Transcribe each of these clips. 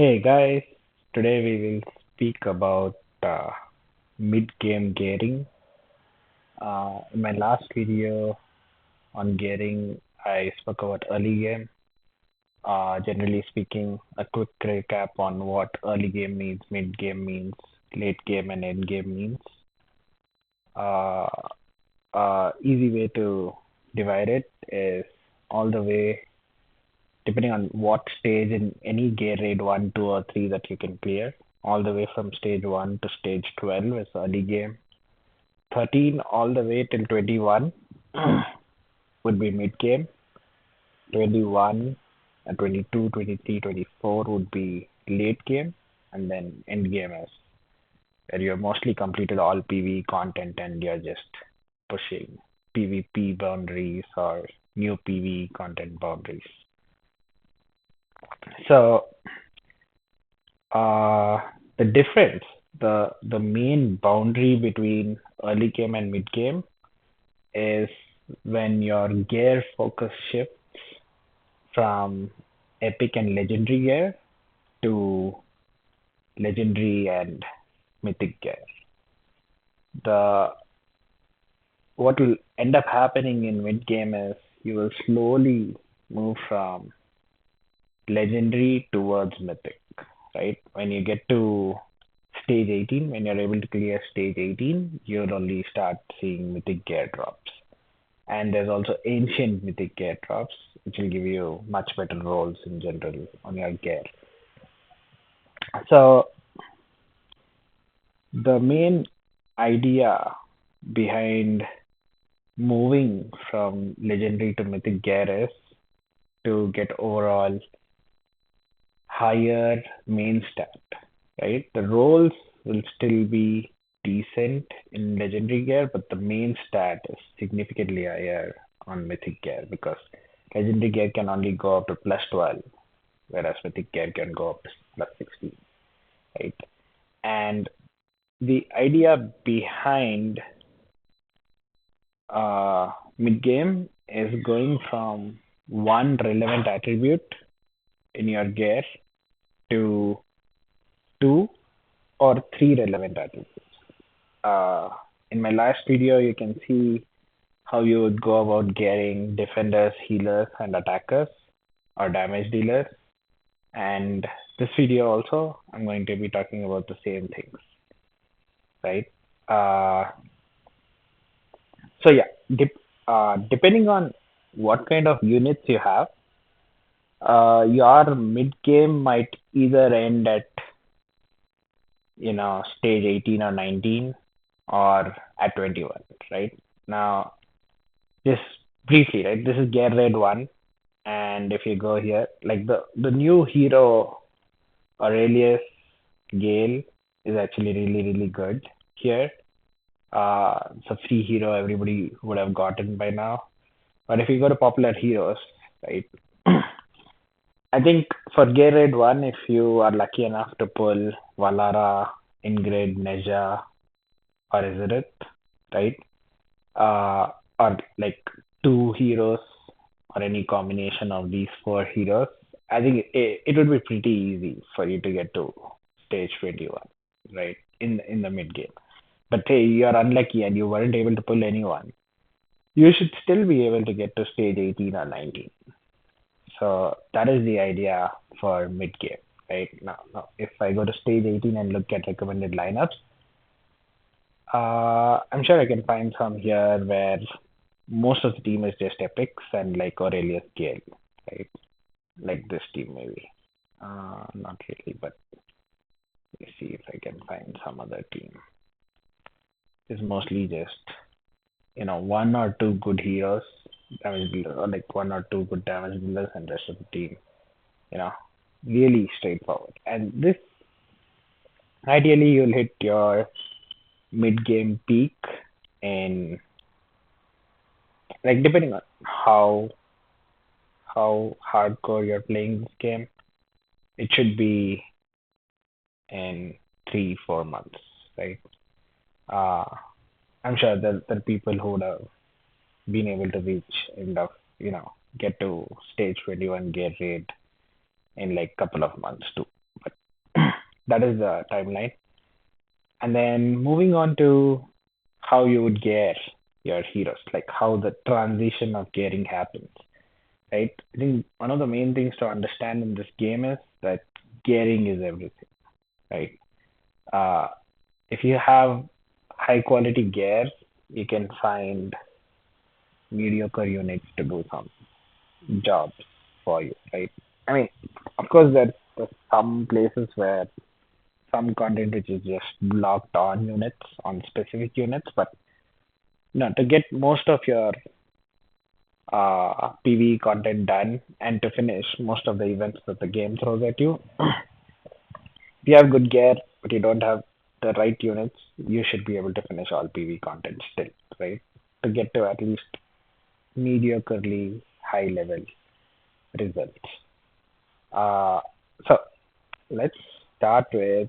Hey guys, today we will speak about mid-game gearing. In my last video on gearing, I spoke about early game. Generally speaking, a quick recap on what early game means, mid-game means, late game and end game means. Uh, Easy way to divide it is all the way, depending on what stage in any gear raid 1, 2, or 3 that you can clear, all the way from stage 1 to stage 12 is early game. 13 all the way till 21 would be mid game. 21 and 22, 23, 24 would be late game. And then end game is where you're mostly completed all PvE content and you're just pushing PvP boundaries or new PvE content boundaries. So uh, the difference, the main boundary between early game and mid game is when your gear focus shifts from epic and legendary gear to legendary and mythic gear. The What will end up happening in mid game is you will slowly move from legendary towards mythic, right? When you get to stage 18, when you're able to clear stage 18, you'll only start seeing mythic gear drops. And there's also ancient mythic gear drops, which will give you much better rolls in general on your gear. So the main idea behind moving from legendary to mythic gear is to get overall higher main stat, right? The rolls will still be decent in legendary gear, but the main stat is significantly higher on mythic gear because legendary gear can only go up to plus 12, whereas mythic gear can go up to plus 16, right? And the idea behind mid game is going from one relevant attribute in your gear to two or three relevant attributes. Uh, in my last video, you can see how you would go about gearing defenders, healers, and attackers or damage dealers. And this video also, I'm going to be talking about the same things, right? Uh, so yeah, depending on what kind of units you have, your mid game might either end at stage 18 or 19 or at 21, right? Now, just briefly, right? This is Gear Raid 1, and if you go here, like the new hero Aurelius Gale is actually really, really good here. It's a free hero everybody would have gotten by now. But if you go to popular heroes, right? I think for Gear Raid 1, if you are lucky enough to pull Valara, Ingrid, Neja, or Izzet, right? Uh, or like two heroes or any combination of these four heroes, I think it would be pretty easy for you to get to stage 21, right? In the mid game. But hey, you're unlucky and you weren't able to pull anyone. You should still be able to get to stage 18 or 19. So that is the idea for mid game, right? Now, if I go to stage 18 and look at recommended lineups, I'm sure I can find some here where most of the team is just epics and like Aurelius Gale, right? Like this team maybe. Not really, but let me see if I can find some other team. It's mostly just one or two good heroes, damage dealers, or like one or two good damage dealers, and rest of the team, you know, really straightforward. And this ideally you'll hit your mid game peak in like depending on how hardcore you're playing this game, it should be in 3 4 months, right? Uh, I'm sure there are people who would have been able to reach end of get to stage 21 gear raid in like couple of months too. But That is the timeline. And then moving on to how you would gear your heroes, like how the transition of gearing happens, right? I think one of the main things to understand in this game is that gearing is everything, right? Uh, if you have high quality gear, you can find mediocre units to do some jobs for you, right? I mean, of course, there's some places where some content which is just blocked on units, on specific units, but to get most of your PvE content done and to finish most of the events that the game throws at you, if you have good gear but you don't have the right units, you should be able to finish all PvE content still, right? To get to at least mediocrely high level results. Uh, so let's start with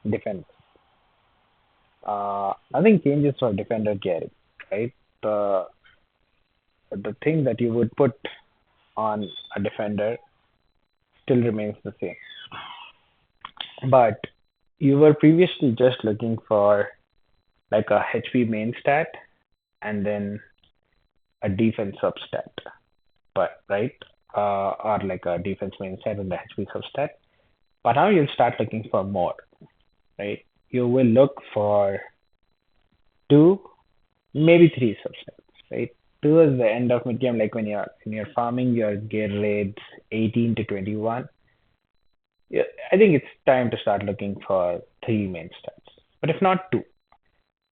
defense. Nothing changes for defender gearing, right? The the thing that you would put on a defender still remains the same. But you were previously just looking for like a HP main stat and then a defense substat, but right? Or like a defense main stat and the HP substat. But now you'll start looking for more, right? You will look for two, maybe three substats, right? Towards the end of mid game, like when you're farming your gear rates 18 to 21, yeah, I think it's time to start looking for three main stats, but if not two.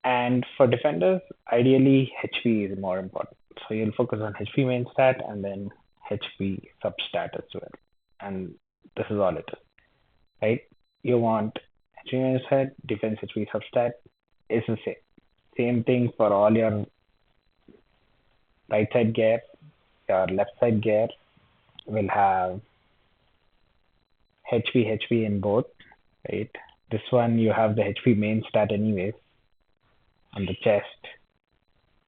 And for defenders, ideally HP is more important. So you'll focus on HP main stat and then HP substat as well. And this is all it is, right? You want HP main stat, defense HP substat is the same. Same thing for all your right side gear, your left side gear will have HP in both, right? This one you have the HP main stat anyways on the chest,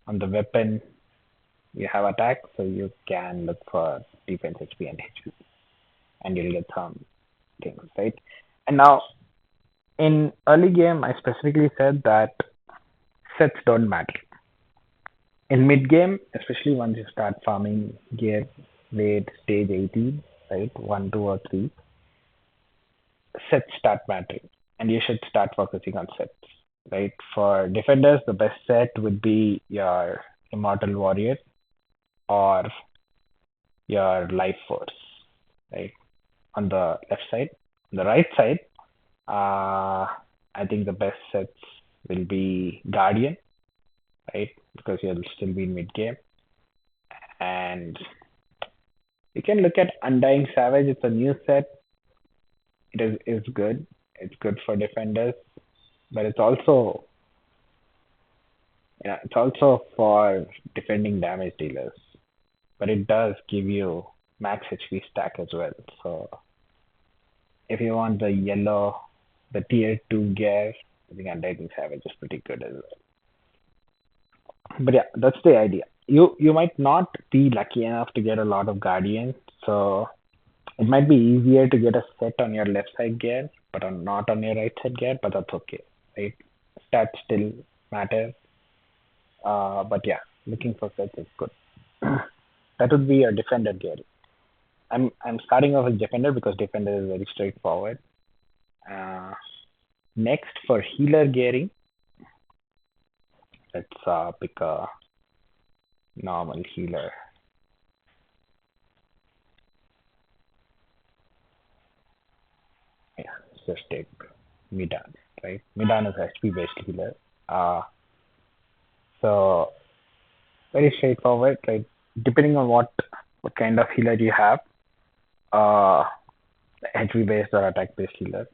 on the weapon you have attack, so you can look for defense HP and HP, and you'll get some things, right? And now in early game, I specifically said that sets don't matter. In mid game, especially once you start farming gear with stage 18, right, 1, 2, or 3, sets start mattering, and you should start focusing on sets, right? For defenders, the best set would be your Immortal Warrior or your Life Force, right? On the left side. On the right side, I think the best sets will be Guardian, right? Because you'll still be in mid game. And you can look at Undying Savage. It's a new set. It is good. It's good for defenders, but it's also for defending damage dealers. But it does give you max HP stack as well. So if you want the yellow, the tier 2 gear, I think Undying Savage is pretty good as well. But yeah, that's the idea. You might not be lucky enough to get a lot of guardians, so it might be easier to get a set on your left side gear, but not on your right side gear. But that's okay, right? Stats still matter. But yeah, looking for sets is good. That would be a defender gear. I'm starting off with defender because defender is very straightforward. Uh, Next for healer gearing, let's pick a normal healer. Yeah, let's just take Midan, right? Midan is a HP based healer. Uh, so very straightforward, right? Depending on what kind of healer you have, uh, HP based or attack based healer.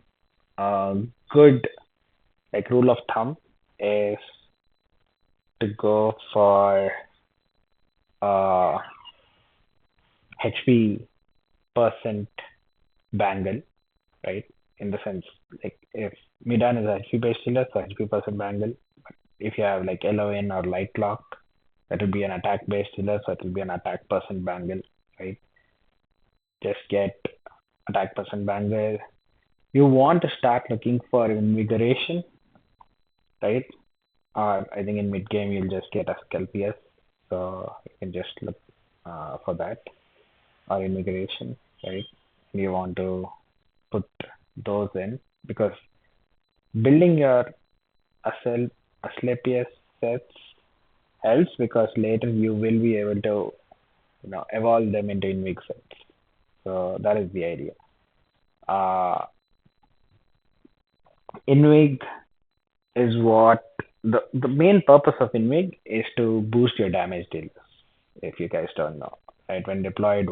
Good like rule of thumb is to go for uh, HP percent bangle, right? In the sense, like if Midan is a HP based healer, so HP percent bangle. If you have like LON or light lock, that will be an attack based healer, so it will be an attack percent bangle, right? Just get attack percent bangle. you want to start looking for invigoration, right? Or I think in mid game you'll just get a Skelpius, so you can just look for that or invigoration, right? You want to put those in because building your Asclepius sets helps because later you will be able to evolve them into Invig sets. So that is the idea. Uh, Invig is what the main purpose of Invig is to boost your damage dealers. If you guys don't know, right? When deployed,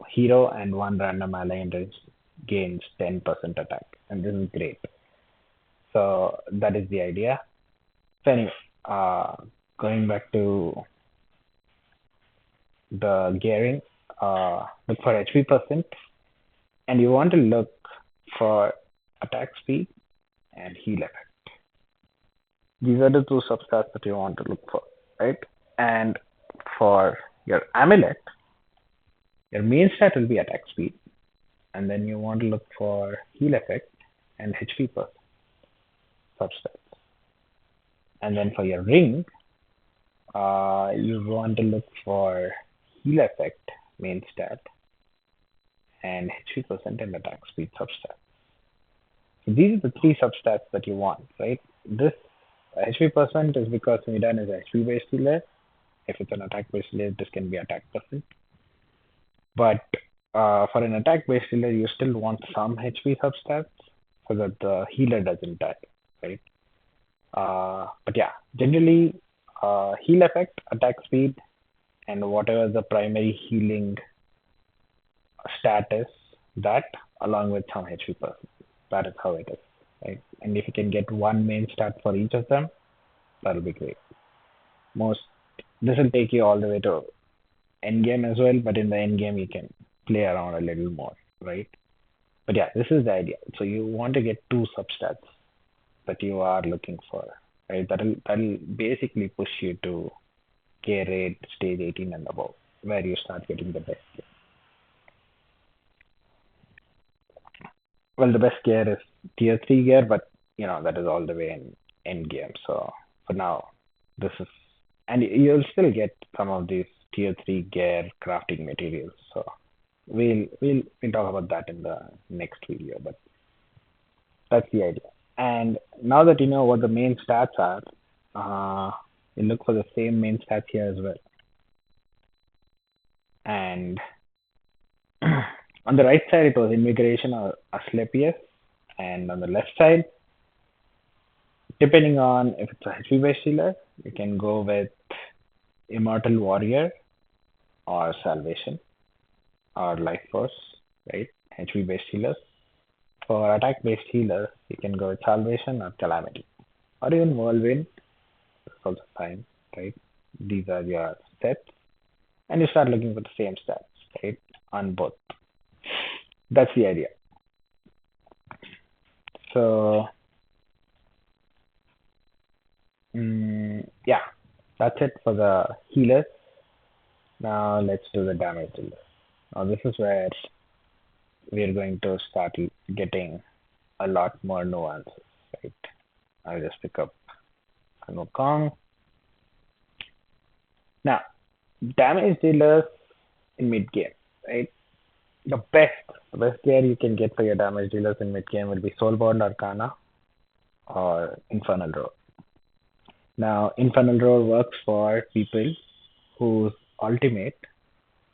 hero and one random ally gains 10% attack, and this is great. So that is the idea. So anyway, uh, going back to the gearing, look for HP percent, and you want to look for attack speed and heal effect. These are the two substats that you want to look for, right? And for your amulet, your main stat will be attack speed, and then you want to look for heal effect and HP percent substats. And then for your ring, you want to look for heal effect main stat and HP percent and attack speed substat. So these are the three substats that you want, right? This HP percent is because Midan is HP based healer. If it's an attack based healer, this can be attack percent. But for an attack based healer, you still want some HP substats so that the healer doesn't die, right? But yeah, generally heal effect, attack speed, and whatever the primary healing stat is, that along with some HP percent. That is how it is, right? And if you can get one main stat for each of them, that'll be great. Most This will take you all the way to end game as well, but in the end game you can play around a little more, right? But yeah, this is the idea. So you want to get two substats that you are looking for, right? That'll basically push you to K rate stage 18 and above, where you start getting the best gear. Well, the best gear is tier 3 gear, but that is all the way in end game. So for now, this is, and you'll still get some of these tier 3 gear crafting materials. So we'll talk about that in the next video, but that's the idea. And now that you know what the main stats are, you look for the same main stats here as well. And on the right side, it was Invigoration or Asclepius. And on the left side, depending on if it's a HP based healer, you can go with Immortal Warrior or Salvation or Life Force, right? HP based healers. For attack based healers, you can go with Salvation or Calamity or even Whirlwind. It's also fine, right? These are your sets. And you start looking for the same stats, right? On both. That's the idea. So, yeah, that's it for the healers. Now let's do the damage dealers. Now this is where we're going to start getting a lot more nuances, right? I'll just pick up Kong. Now, damage dealers in mid game, right? The best gear you can get for your damage dealers in mid game will be Soulbound Arcana or Infernal Roar. Now, Infernal Roar works for people whose ultimate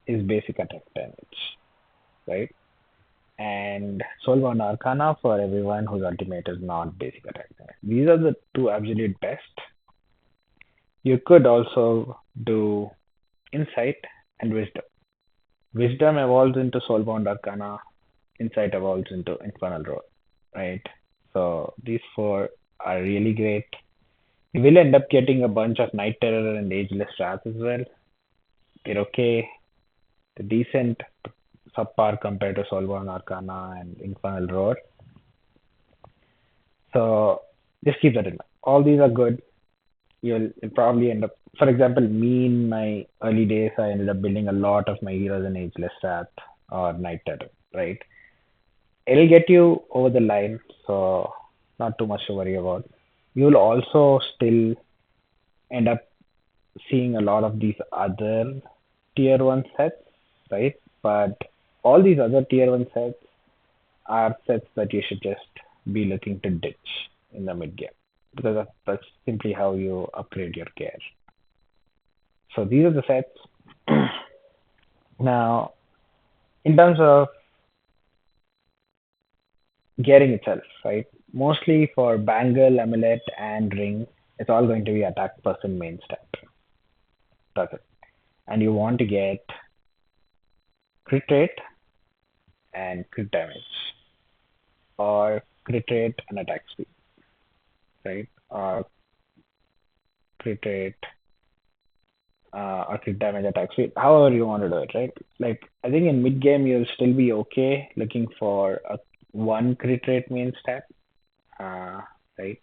is basic attack damage, right? And Soulbound Arcana for everyone whose ultimate is not basic attack damage. These are the two absolute best. You could also do Insight and Wisdom. Wisdom evolves into Soulbound Arcana. Insight evolves into Infernal Roar, right? So these four are really great. You will end up getting a bunch of Night Terror and Ageless Wrath as well. They're okay. They're decent, subpar compared to Soulbound Arcana and Infernal Roar. So just keep that in mind. All these are good. You'll probably end up, for example, me in my early days, I ended up building a lot of my heroes in Ageless Wrath or Night Terror, right? it'll get you over the line, so not too much to worry about. You'll also still end up seeing a lot of these other tier one sets, right? But all these other tier one sets are sets that you should just be looking to ditch in the mid game because that's simply how you upgrade your gear. So these are the sets. Now, in terms of gearing itself, right? Mostly for Bangle, Amulet, and Ring, it's all going to be attack person main stat. That's it. And you want to get crit rate and crit damage, or crit rate and attack speed, right? Or crit rate, or crit damage, attack speed, however you want to do it, right? Like I think in mid game you'll still be okay looking for a one crit rate main stat, uh, right?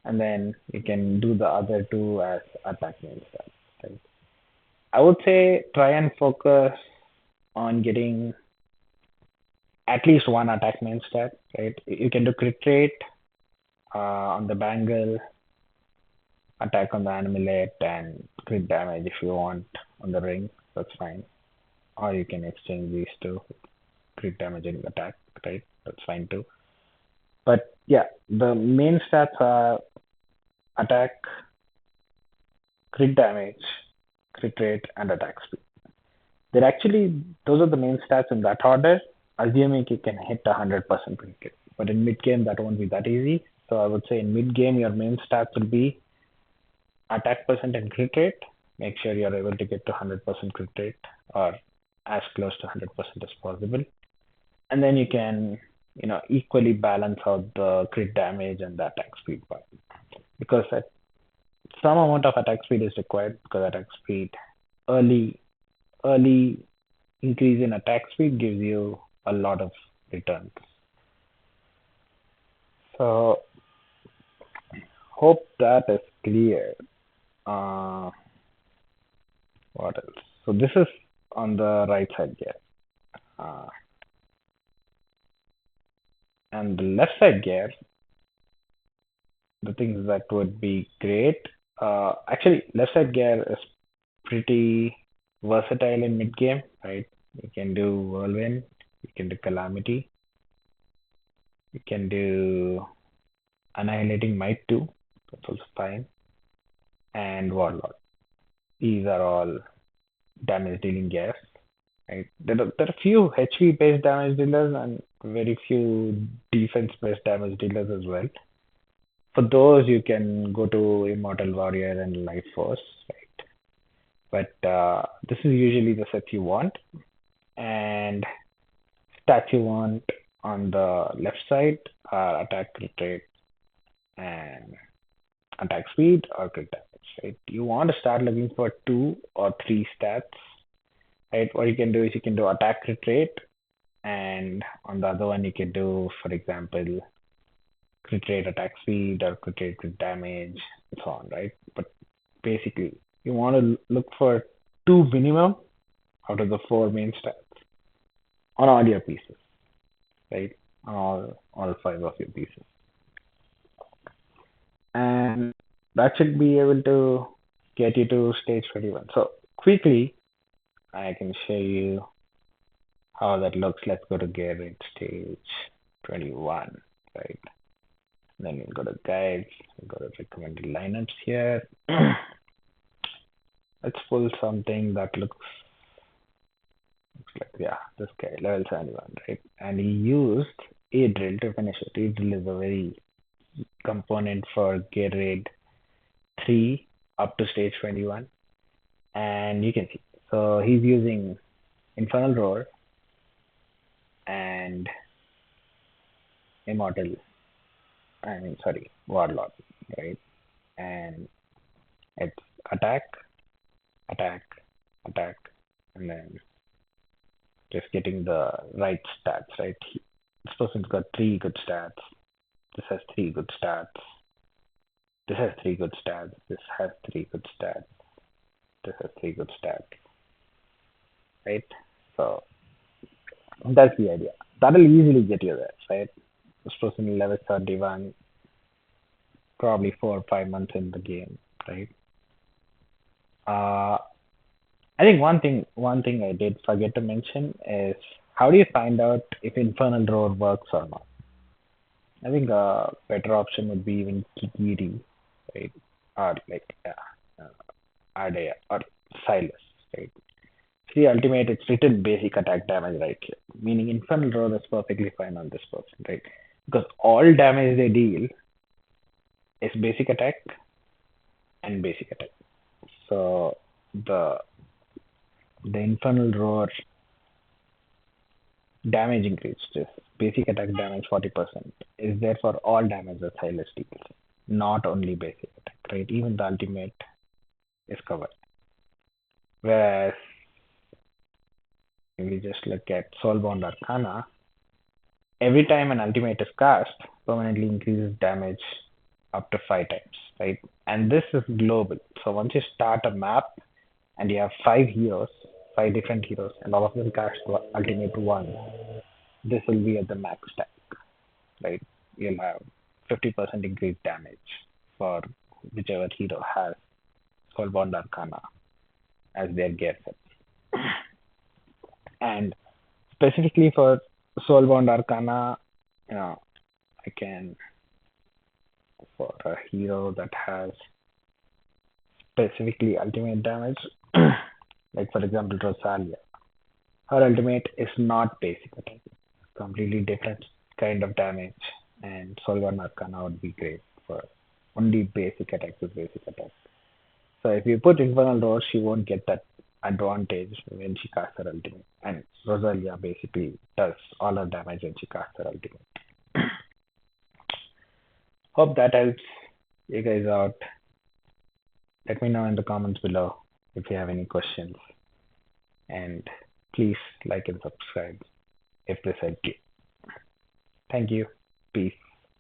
And then you can do the other two as attack main stats, right? I would say try and focus on getting at least one attack main stat, right? You can do crit rate on the bangle, attack on the amulet, and crit damage if you want on the ring. That's fine. Or you can exchange these two, crit damage and attack, right? That's fine too. But yeah, the main stats are attack, crit damage, crit rate, and attack speed. They're actually those are the main stats in that order, assuming you can hit 100% crit rate. But in mid game, that won't be that easy. So I would say in mid game, your main stats will be attack percent and crit rate. Make sure you're able to get to 100% crit rate or as close to 100% as possible. And then you can, equally balance out the crit damage and the attack speed part. Because some amount of attack speed is required because attack speed early early increase in attack speed gives you a lot of returns. So hope that is clear. Uh, what else? So this is on the right side gear. Uh, and the left side gear, the things that would be great. Actually, left side gear is pretty versatile in mid game, right? You can do whirlwind, you can do calamity, you can do annihilating might too. That's also fine. And warlord. These are all damage dealing gears. Right? There are few HP based damage dealers and very few defense based damage dealers as well. For those, you can go to Immortal Warrior and Life Force, right? But this is usually the set you want, and stats you want on the left side are attack, crit rate, and attack speed or crit damage. Right? You want to start looking for 2 or 3 stats. Right? What you can do is you can do attack, crit rate, and on the other one you can do, for example, crit rate, attack speed, or crit rate, crit damage, and so on. Right? But basically, you want to look for 2 minimum out of the 4 main stats on all your pieces, right? On all 5 of your pieces, and that should be able to get you to stage 21. So quickly, I can show you how that looks. Let's go to gear rate stage 21, right? Then we'll go to guides, we'll go to recommended lineups here. Let's pull something that looks like, yeah, this guy, level 71, right? And he used A drill to finish it. A drill is a very component for gear rate 3 up to stage 21. And you can see, so he's using Infernal Roar and Immortal, Warlord, right? And it's attack, attack, attack, and then just getting the right stats, right? This person's got 3 good stats. This has 3 good stats. This has 3 good stats. This has 3 good stats. This has 3 good stats, right? So that's the idea. that'll easily get you there, right? This person level 31, probably 4 or 5 months in the game, right? Uh, I think one thing I did forget to mention is how do you find out if Infernal Roar works or not? I think a better option would be even Kikiri, right? Or like Ardea or Silas, right? See, ultimate, it's written basic attack damage right here, meaning Infernal Roar is perfectly fine on this person, right? Because all damage they deal is basic attack and basic attack. So the the Infernal Roar damage increase, just basic attack damage 40% is there for all damage that Silas deals, not only basic attack, right? Even the ultimate is covered. Whereas if we just look at Soulbound Arcana, every time an ultimate is cast, permanently increases damage up to 5 times, right? And this is global. So once you start a map and you have 5 heroes, 5 different heroes, and all of them cast ultimate one, this will be at the max stack, right? You'll have 50% increased damage for whichever hero has Soulbound Arcana as their gear set. And specifically for Soulbound Arcana, you know, I can for a hero that has specifically ultimate damage, like for example Rosalia. Her ultimate is not basic attack, completely different kind of damage, and Soulbound Arcana would be great for only basic attack with basic attack. So if you put Infernal Roar, she won't get that advantage when she casts her ultimate. And Rosalia basically does all her damage when she casts her ultimate. Hope that helps you guys out. Let me know in the comments below if you have any questions. And please like and subscribe if this helped you. Thank you. Peace.